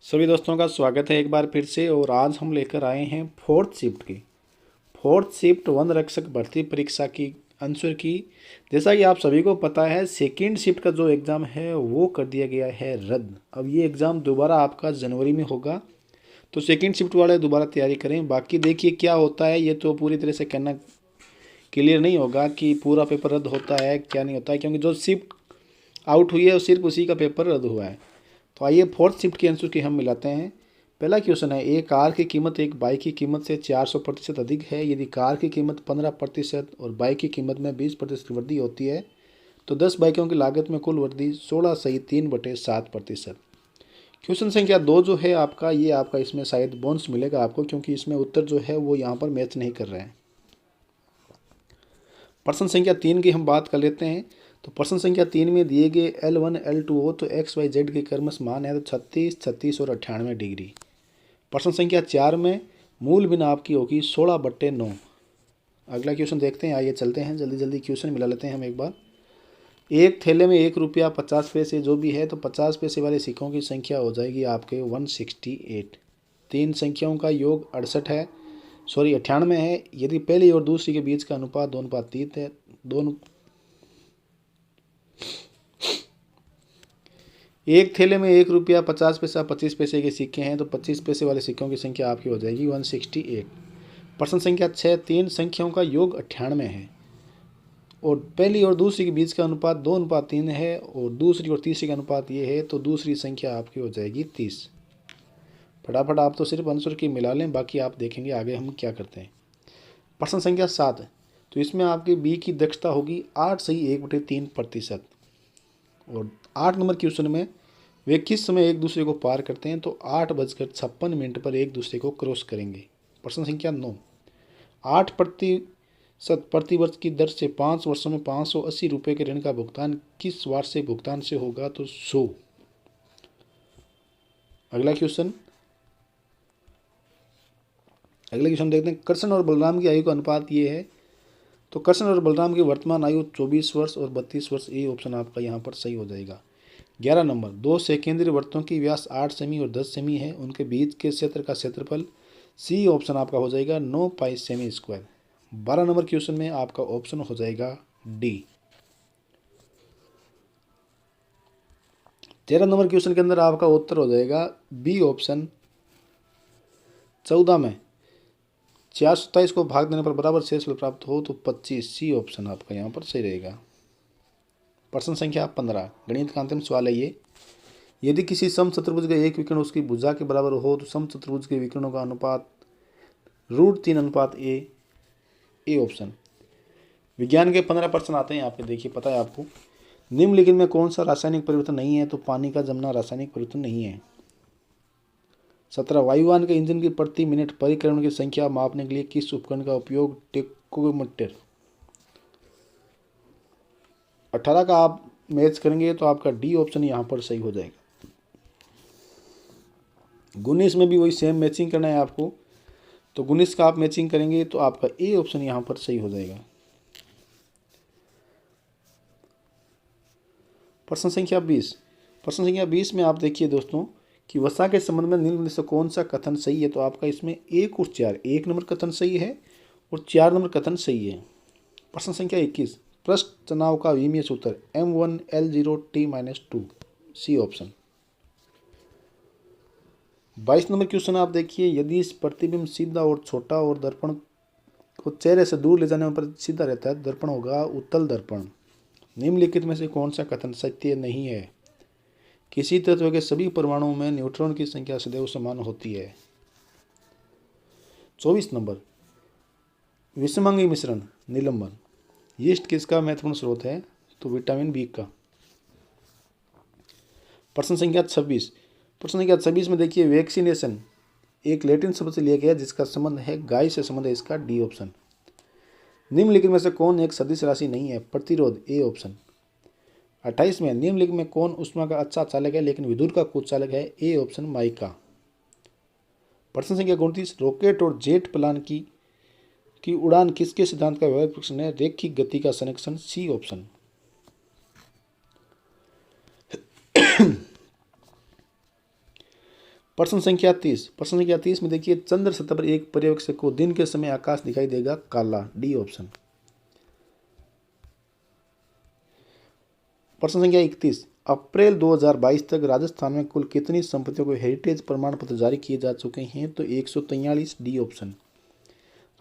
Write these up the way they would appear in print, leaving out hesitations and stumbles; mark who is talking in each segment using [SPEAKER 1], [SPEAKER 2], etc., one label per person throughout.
[SPEAKER 1] सभी दोस्तों का स्वागत है एक बार फिर से। और आज हम लेकर आए हैं फोर्थ शिफ्ट वन रक्षक भर्ती परीक्षा की आंसर की। जैसा कि आप सभी को पता है, सेकेंड शिफ्ट का जो एग्ज़ाम है वो कर दिया गया है रद्द। अब ये एग्ज़ाम दोबारा आपका जनवरी में होगा, तो सेकेंड शिफ्ट वाले दोबारा तैयारी करें। बाकी देखिए क्या होता है, ये तो पूरी तरह से कहना क्लियर नहीं होगा कि पूरा पेपर रद्द होता है क्या नहीं होता है, क्योंकि जो शिफ्ट आउट हुई है सिर्फ उसी का पेपर रद्द हुआ है। तो आइए फोर्थ शिफ्ट के आंसर की हम मिलाते हैं। पहला क्वेश्चन है, एक कार की कीमत एक बाइक की कीमत से 400% अधिक है। यदि कार की कीमत 15% और बाइक की कीमत में 20% वृद्धि होती है तो 10 बाइकों की लागत में कुल वृद्धि 16 सही 3/7%। क्वेश्चन संख्या 2 जो है आपका, ये आपका इसमें शायद बोनस मिलेगा आपको, क्योंकि इसमें उत्तर जो है वो यहाँ पर मैच नहीं कर रहे हैं। प्रश्न संख्या 3 की हम बात कर लेते हैं। तो प्रश्न संख्या 3 में दिए गए L1 L2 हो तो XYZ के क्रमश मान है तो 36 36 और 98 डिग्री। प्रश्न संख्या 4 में मूल भिन्न आपकी होगी 16/9। अगला क्वेश्चन देखते हैं, आइए चलते हैं जल्दी जल्दी क्वेश्चन मिला लेते हैं हम एक बार। एक थैले में 1 रुपया 50 पैसे जो भी है तो 50 पैसे वाले सिक्कों की संख्या हो जाएगी आपके 168। तीन संख्याओं का योग 68 है, 98 है। यदि पहली और दूसरी के बीच का अनुपात 2:3 है, दोनों एक थैले में 1 रुपया 50 पैसा 25 पैसे के सिक्के हैं तो 25 पैसे वाले सिक्कों की संख्या आपकी हो जाएगी 168। प्रश्न संख्या 6, तीन संख्याओं का योग 98 है और पहली और दूसरी के बीच का अनुपात 2:3 है और दूसरी और तीसरी का अनुपात ये है, तो दूसरी संख्या आपकी हो जाएगी 30। फटाफट आप तो सिर्फ आंसर की मिला लें, बाकी आप देखेंगे आगे हम क्या करते हैं। प्रश्न संख्या 7, तो इसमें आपकी बी की दक्षता होगी 8 सही 1/3%। और 8 नंबर क्वेश्चन में वे किस समय एक दूसरे को पार करते हैं तो 8:56 पर एक दूसरे को क्रॉस करेंगे। प्रश्न संख्या 9, 8% प्रतिवर्ष की दर से 5 वर्षों में 580 रुपये के ऋण का भुगतान किस वार्षिक भुगतान से होगा तो 100। अगला क्वेश्चन देखते हैं, कृष्ण और बलराम की आयु का अनुपात ये है। तो कृष्ण और बलराम की वर्तमान आयु 24 वर्ष और 32 वर्ष, ये ऑप्शन आपका यहाँ पर सही हो जाएगा। 11 नंबर, दो सेकेंद्रीय वृत्तों की व्यास 8 सेमी और 10 सेमी है, उनके बीच के क्षेत्र का क्षेत्रफल, सी ऑप्शन आपका हो जाएगा 9 पाई सेमी स्क्वायर। 12 नंबर क्वेश्चन में आपका ऑप्शन हो जाएगा डी। 13 नंबर क्वेश्चन के अंदर आपका उत्तर हो जाएगा बी ऑप्शन। 14 में 427 को भाग देने पर बराबर शेषफल प्राप्त हो तो 25, सी ऑप्शन आपका यहाँ पर सही रहेगा। प्रश्न संख्या 15, गणित का अंतिम सवाल है ये। यदि किसी सम चतुर्भुज का एक विकर्ण उसकी भुजा के बराबर हो तो सम चतुर्भुज के विकर्णों का अनुपात √3:a, ए ऑप्शन। विज्ञान के 15 प्रश्न आते हैं आपके, देखिए पता है आपको। निम्नलिखित में कौन सा रासायनिक परिवर्तन नहीं है तो पानी का जमना रासायनिक परिवर्तन नहीं है। 17, वायुयान के इंजन की प्रति मिनट परिक्रमण की संख्या मापने के लिए किस उपकरण का उपयोग टेकोमीटर। 18 का आप मैच करेंगे तो आपका डी ऑप्शन यहाँ पर सही हो जाएगा। 19 में भी वही सेम मैचिंग करना है आपको, तो 19 का आप मैचिंग करेंगे तो आपका ए ऑप्शन यहाँ पर सही हो जाएगा। प्रश्न संख्या 20 में आप देखिए दोस्तों कि वसा के संबंध में निम्न में से कौन सा कथन सही है। तो आपका इसमें 1 और 4, 1 नंबर कथन सही है और 4 नंबर कथन सही है। प्रश्न संख्या 21, पृष्ठ तनाव का विमीय सूत्र M1L0T-2, C option. 22 number question आप देखिए, यदि इस प्रतिबिंब सीधा और छोटा और दर्पण को चेहरे से दूर ले जाने पर सीधा रहता है, दर्पण होगा उत्तल दर्पण। निम्नलिखित में से कौन सा कथन सत्य नहीं है। किसी तत्व के सभी परमाणुओं में न्यूट्रॉन की संख्या सदैव समान होती है। 24 नंबर, विषमांगी मिश्रण निलंबन, यीस्ट किसका महत्वपूर्ण स्रोत है तो विटामिन बी का। प्रश्न संख्या 26 में देखिए, वैक्सीनेशन एक लैटिन शब्द से लिया गया जिसका संबंध है गाय से संबंध है, इसका डी ऑप्शन। निम्नलिखित में से कौन एक सदिश राशि नहीं है, प्रतिरोध, ए ऑप्शन। 28 में निम्नलिखित में कौन उष्मा का अच्छा चालक है लेकिन विद्युत का कुचालक है, ए ऑप्शन माइका। प्रश्न संख्या 29, रॉकेट और जेट प्लान की उड़ान किसके सिद्धांत का व्यवहारिक प्रश्न है, रैखिक गति का संरक्षण, सी ऑप्शन। प्रश्न संख्या 30 में देखिए, चंद्र सतह पर एक पर्यवेक्षक को दिन के समय आकाश दिखाई देगा काला, डी ऑप्शन। प्रश्न संख्या 31, अप्रैल 2022 तक राजस्थान में कुल कितनी संपत्तियों को हेरिटेज प्रमाण पत्र जारी किए जा चुके हैं, तो 143, डी ऑप्शन।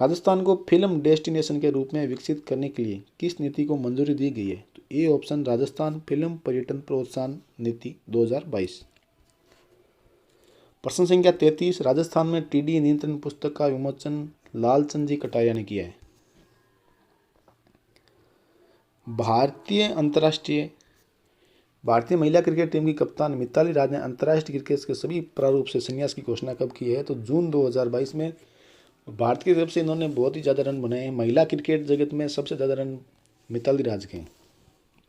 [SPEAKER 1] राजस्थान को फिल्म डेस्टिनेशन के रूप में विकसित करने के लिए किस नीति को मंजूरी दी गई है, तो ए ऑप्शन, राजस्थान फिल्म पर्यटन प्रोत्साहन नीति 2022। प्रश्न संख्या 33, राजस्थान में टीडी नियंत्रण पुस्तक का विमोचन लालचंद जी कटारिया ने किया है। भारतीय महिला क्रिकेट टीम की कप्तान मिताली राज ने अंतर्राष्ट्रीय क्रिकेट के सभी प्रारूप से संन्यास की घोषणा कब की है, तो जून 2022 में। भारत की तरफ से इन्होंने बहुत ही ज़्यादा रन बनाए हैं। महिला क्रिकेट जगत में सबसे ज़्यादा रन मिताली राज के।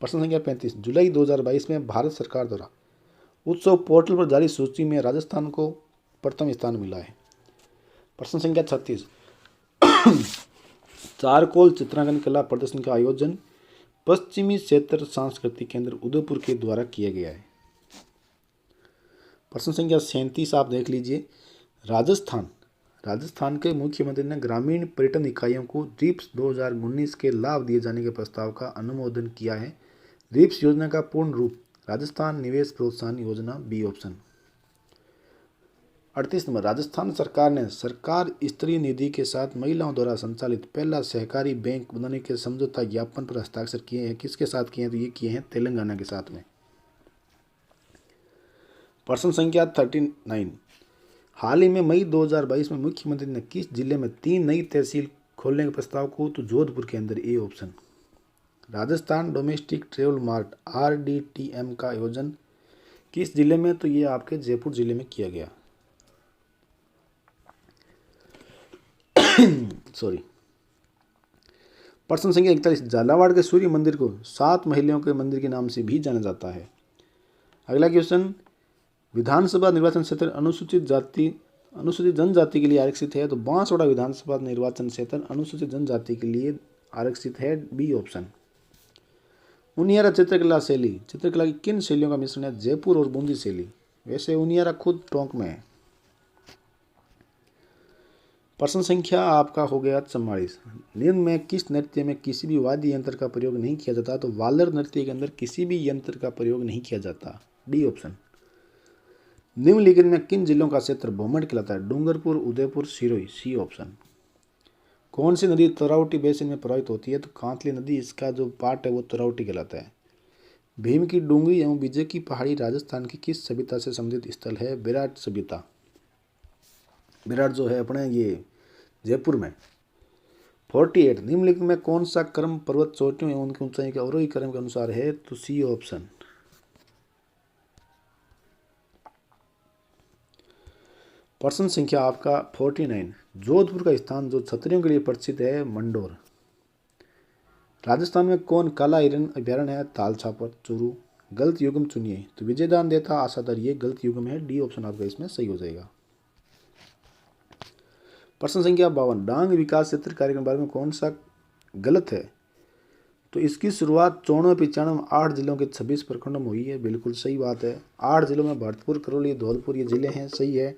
[SPEAKER 1] प्रश्न संख्या 35, जुलाई 2022 में भारत सरकार द्वारा उत्सव पोर्टल पर जारी सूची में राजस्थान को प्रथम स्थान मिला है। प्रश्न संख्या 36, चारकोल चित्रांकन कला प्रदर्शन का आयोजन पश्चिमी क्षेत्र सांस्कृतिक केंद्र उदयपुर के द्वारा किया गया है। प्रश्न संख्या 37 आप देख लीजिए, राजस्थान के मुख्यमंत्री ने ग्रामीण पर्यटन इकाइयों को रिप्स 2019 के लाभ दिए जाने के प्रस्ताव का अनुमोदन किया है। रिप्स योजना का पूर्ण रूप राजस्थान निवेश प्रोत्साहन योजना, बी ऑप्शन। 38 नंबर, राजस्थान सरकार ने सरकार स्तरीय निधि के साथ महिलाओं द्वारा संचालित पहला सहकारी बैंक बनाने के समझौता ज्ञापन पर हस्ताक्षर किए हैं। किसके साथ किए हैं, तो ये किए हैं तेलंगाना के साथ में। प्रश्न संख्या 39, हाल ही में मई 2022 में मुख्यमंत्री ने किस जिले में 3 नई तहसील खोलने के प्रस्ताव को, तो जोधपुर के अंदर, A option. Rajasthan domestic travel mart RDTM का आयोजन किस जिले में, तो ये आपके जयपुर जिले में किया गया। प्रश्न संख्या 41, झालावाड़ के सूर्य मंदिर को 7 महलों के मंदिर के नाम से भी जाना जाता है। अगला क्वेश्चन, विधानसभा निर्वाचन क्षेत्र अनुसूचित जनजाति के लिए आरक्षित है, तो बांसवाड़ा विधानसभा निर्वाचन क्षेत्र अनुसूचित जनजाति के लिए आरक्षित है, बी ऑप्शन। उनियारा चित्रकला की किन शैलियों का मिश्रण है, जयपुर और बूंदी शैली। वैसे उनियारा खुद टोंक में है। प्रश्न संख्या आपका हो गया 44, निम्न में किस नृत्य में किसी भी वाद्य यंत्र का प्रयोग नहीं किया जाता, तो वालर नृत्य के अंदर किसी भी यंत्र का प्रयोग नहीं किया जाता, डी ऑप्शन। निम्नलिखित में किन जिलों का क्षेत्र भौमंड कहलाता है, डूंगरपुर, उदयपुर, सिरोही, सी ऑप्शन। कौन सी नदी तरावटी बेसिन में प्रवाहित होती है, तो कांतली नदी, इसका जो पार्ट है वो तरावटी कहलाता है। भीम की डूंगरी एवं विजय की पहाड़ी राजस्थान की किस सभ्यता से संबंधित स्थल है, विराट सभ्यता। विराट जो है अपने ये जयपुर में। 48, निम्नलिखित में कौन सा क्रम पर्वत चोटियों एवं उनकी ऊंचाई के अवरोही क्रम के अनुसार है, तो सी ऑप्शन। प्रश्न संख्या आपका 49, जोधपुर का स्थान जो छतरियों के लिए प्रसिद्ध है, मंडोर। राजस्थान में कौन काला हिरन अभ्यारण्य है, ताल छापर, चूरू। गलत युग्म चुनिए, तो विजयदान देता आशादार, ये गलत युग्म है, डी ऑप्शन आपका इसमें सही हो जाएगा। प्रश्न संख्या 52, डांग विकास क्षेत्र कार्यक्रम के बारे में कौन सा गलत है, तो इसकी शुरुआत 94-95 8 जिलों के 26 प्रखंडों में हुई है, बिल्कुल सही बात है। 8 जिलों में भरतपुर, करौली, धौलपुर ये जिले हैं, सही है।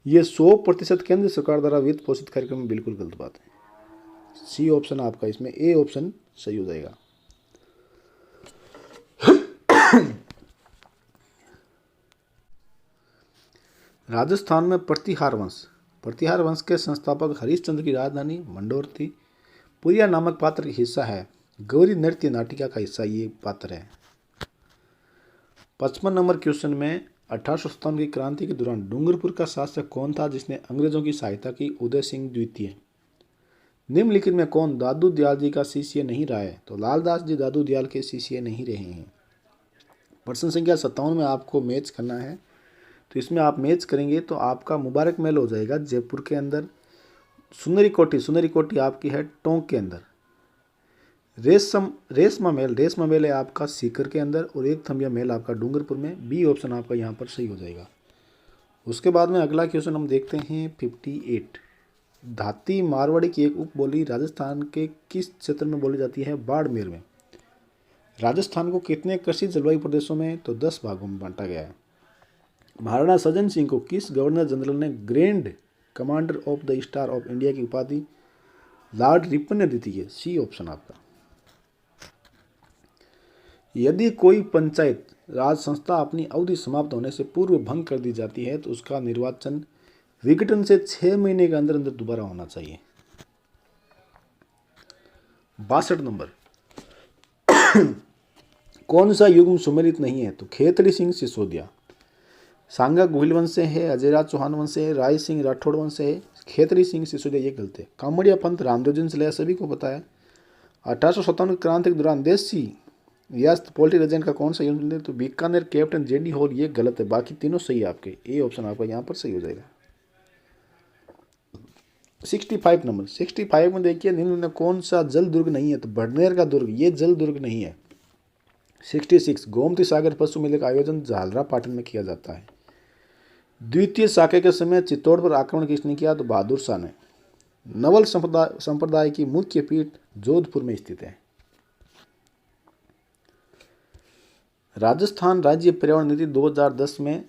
[SPEAKER 1] ये 100% केंद्र सरकार द्वारा वित्त पोषित कार्यक्रम में, बिल्कुल गलत बात है। सी ऑप्शन आपका इसमें, ए ऑप्शन सही हो जाएगा। राजस्थान में प्रतिहार वंश के संस्थापक हरिश्चंद्र की राजधानी मंडोर थी। पुरिया नामक पात्र का हिस्सा है, गौरी नृत्य नाटिका का हिस्सा ये पात्र है। 55 नंबर क्वेश्चन में 1857 की क्रांति के दौरान डूंगरपुर का शासक कौन था जिसने अंग्रेजों की सहायता की, उदय सिंह द्वितीय। निम्नलिखित में कौन दादू दयाल जी का शिष्य नहीं रहा है, तो लालदास जी दादू दयाल के शिष्य नहीं रहे हैं। प्रश्न संख्या 57 में आपको मैच करना है, तो इसमें आप मैच करेंगे तो आपका मुबारक महल हो जाएगा जयपुर के अंदर। सुनहरी कोठी आपकी है टोंक के अंदर। रेशमा महल है आपका सीकर के अंदर, और एक थम्बिया महल आपका डूंगरपुर में, बी ऑप्शन आपका यहाँ पर सही हो जाएगा। उसके बाद में अगला क्वेश्चन हम देखते हैं 58, धाती मारवाड़ी की एक उपबोली राजस्थान के किस क्षेत्र में बोली जाती है, बाड़मेर में। राजस्थान को कितने कृषि जलवायु प्रदेशों में, तो 10 भागों में बांटा गया है। महाराणा सज्जन सिंह को किस गवर्नर जनरल ने grand commander of the star of India की उपाधि लॉर्ड रिपन ने दी थी? है सी ऑप्शन आपका। यदि कोई पंचायत राज संस्था अपनी अवधि समाप्त होने से पूर्व भंग कर दी जाती है तो उसका निर्वाचन विघटन से 6 महीने के अंदर अंदर दोबारा होना चाहिए। 62 नंबर, कौन सा युग्म सुमेलित नहीं है? तो खेतड़ी सिंह सिसोदिया, सांगा गोहिल वंश से है, अजयराज चौहान वंश से है, राय सिंह राठौड़ वंश से है। खेतड़ी सिंह सिसोदिया ये गलत है। कामड़िया पंथ रामदेव जी ने सभी को पता है। 1857 क्रांति के दौरान देसी रियासत पोल्ट्री एजेंट का कौन सा युग्म है? तो बीकानेर कैप्टन जेडी हॉल, ये गलत है। बाकी तीनों सही है आपके। ए ऑप्शन आपका यहाँ पर सही हो जाएगा। 65 नंबर, 65 में देखिए निम्न में कौन सा जल दुर्ग नहीं है? तो भटनेर का दुर्ग, ये जल दुर्ग नहीं है। 66, गोमती सागर पशु मेले का आयोजन झालरा पाटन में किया जाता है। द्वितीय साके के समय चित्तौड़ पर आक्रमण किसने किया? तो बहादुर शाह ने। नवल संप्रदाय की मुख्य पीठ जोधपुर में स्थित है। राजस्थान राज्य पर्यावरण नीति 2010 में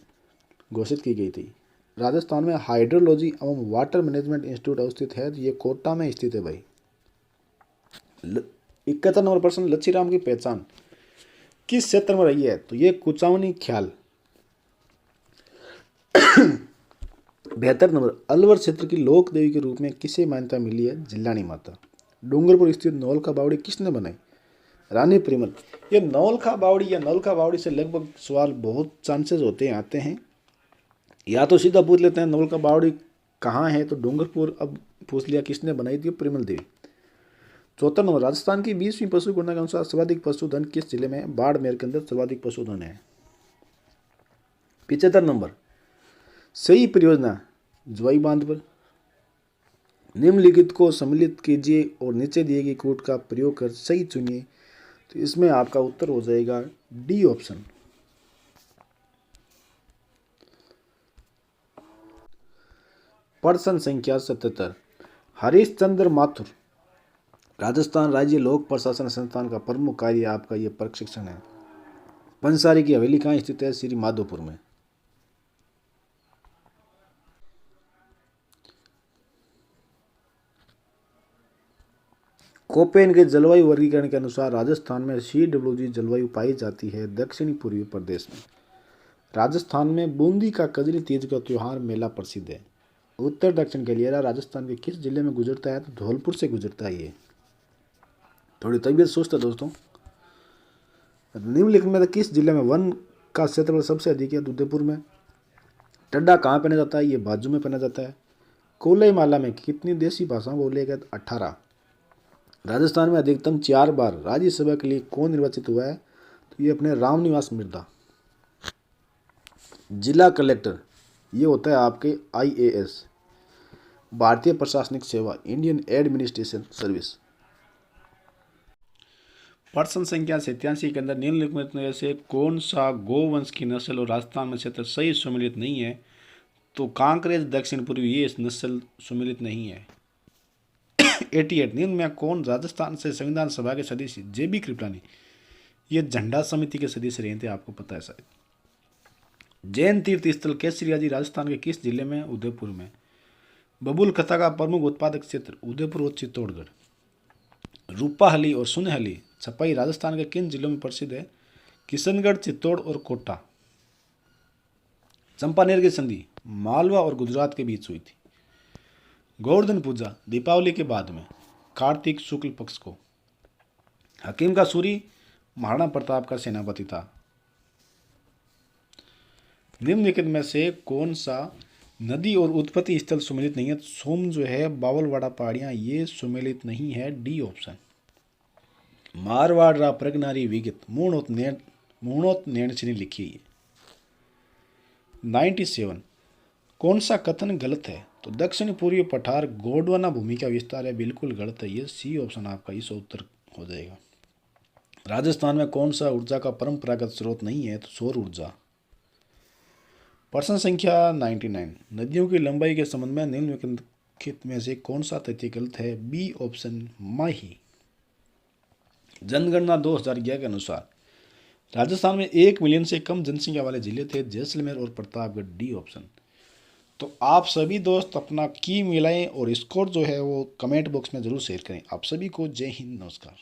[SPEAKER 1] घोषित की गई थी। राजस्थान में हाइड्रोलॉजी एवं वाटर मैनेजमेंट इंस्टीट्यूट अवस्थित है। ये कोटा में स्थित है भाई। 71 नंबर प्रश्न, लच्छीराम की पहचान किस क्षेत्र में रही है? तो ये कुचामनी ख्याल। 72 नंबर, अलवर क्षेत्र की लोक देवी के रूप में किसे मान्यता मिली है? जिलानी माता। डूंगरपुर स्थित नौलखा बावड़ी किसने बनाई? रानी परिमल। ये नौलखा बावड़ी या नौलखा बावड़ी से लगभग सवाल बहुत चांसेस होते हैं आते हैं। या तो सीधा पूछ लेते हैं नौलखा बावड़ी कहाँ है? तो डूंगरपुर। अब पूछ लिया किसने बनाई थी? परिमल देवी। 74 नंबर, राजस्थान की 20वीं पशु गणना के अनुसार सर्वाधिक पशुधन किस जिले में है? बाड़मेर के अंदर सर्वाधिक पशुधन है। 75 नंबर, सही परियोजना ज्वाई बांध पर। निम्नलिखित को सम्मिलित कीजिए और नीचे दिए गए कोड का प्रयोग कर सही चुनिए। तो इसमें आपका उत्तर हो जाएगा डी ऑप्शन। प्रश्न संख्या 77, हरीशचंद्र माथुर राजस्थान राज्य लोक प्रशासन संस्थान का प्रमुख कार्य आपका ये प्रशिक्षण है। पंसारी की हवेली कहाँ स्थित है? श्री माधोपुर में। कोपेन के जलवायु वर्गीकरण के अनुसार राजस्थान में CWG जलवायु पाई जाती है दक्षिणी पूर्वी प्रदेश में। राजस्थान में बूंदी का कजरी तीज का त्योहार मेला प्रसिद्ध है। उत्तर दक्षिण गलियारा राजस्थान के किस जिले में गुजरता है? तो धौलपुर से गुजरता है। ये थोड़ी तबीयत सुस्त है दोस्तों। निम्नलिखित में किस जिले में वन का क्षेत्रफल सबसे अधिक है? उदयपुर में। टड्डा कहाँ पहना जाता है? ये बाजू में पहना जाता है। कोलई माला में कितनी देशी भाषाओं बोले गए? 18। राजस्थान में अधिकतम 4 बार राज्यसभा के लिए कौन निर्वाचित हुआ है? तो ये अपने रामनिवास मिर्धा। जिला कलेक्टर ये होता है आपके IAS, भारतीय प्रशासनिक सेवा, इंडियन एडमिनिस्ट्रेशन सर्विस। प्रश्न संख्या 87 के अंदर निम्नलिखित में से कौन सा गोवंश की नस्ल और राजस्थान में क्षेत्र सही सम्मिलित नहीं है? तो कांकरेज दक्षिण पूर्वी ये नस्ल सम्मिलित नहीं है। 88, निम्न में कौन राजस्थान से संविधान सभा के सदस्य? JB कृपलानी, ये झंडा समिति के सदस्य रहे थे, आपको पता है शायद। जैन तीर्थ स्थल केसरियाजी राजस्थान के किस जिले में? उदयपुर में। बबूल कथा का प्रमुख उत्पादक क्षेत्र? उदयपुर और चित्तौड़गढ़। रूपाहली और सुनहली छपाई राजस्थान के किन जिलों में प्रसिद्ध है? किशनगढ़, चित्तौड़ और कोटा। चंपानेर की संधि मालवा और गुजरात के बीच हुई थी। गोवर्धन पूजा दीपावली के बाद में, कार्तिक शुक्ल पक्ष को। हकीम का सूरी महाराणा प्रताप का सेनापति था। निम्नलिखित में से कौन सा नदी और उत्पत्ति स्थल सुमेलित नहीं है? सोम जो है बावलवाड़ा पहाड़ियाँ ये सुमेलित नहीं है। D option. मारवाड़ रा प्रगनारी विगत मूर्णोत नैणसी ने लिखी है। 97, कौन सा कथन गलत है? तो दक्षिण पूर्वी पठार गोंडवाना भूमि का विस्तार है, बिल्कुल गलत है। ये सी ऑप्शन आपका इस उत्तर हो जाएगा। राजस्थान में कौन सा ऊर्जा का परंपरागत स्रोत नहीं है? तो सौर ऊर्जा। प्रश्न संख्या 99, नदियों की लंबाई के संबंध में निम्नलिखित में से कौन सा तथ्य गलत है? बी ऑप्शन माही। जनगणना 2011 के अनुसार राजस्थान में 1 मिलियन से कम जनसंख्या वाले जिले थे जैसलमेर और प्रतापगढ़, डी ऑप्शन। तो आप सभी दोस्त अपना की मिलाएं और स्कोर जो है वो कमेंट बॉक्स में ज़रूर शेयर करें। आप सभी को जय हिंद, नमस्कार।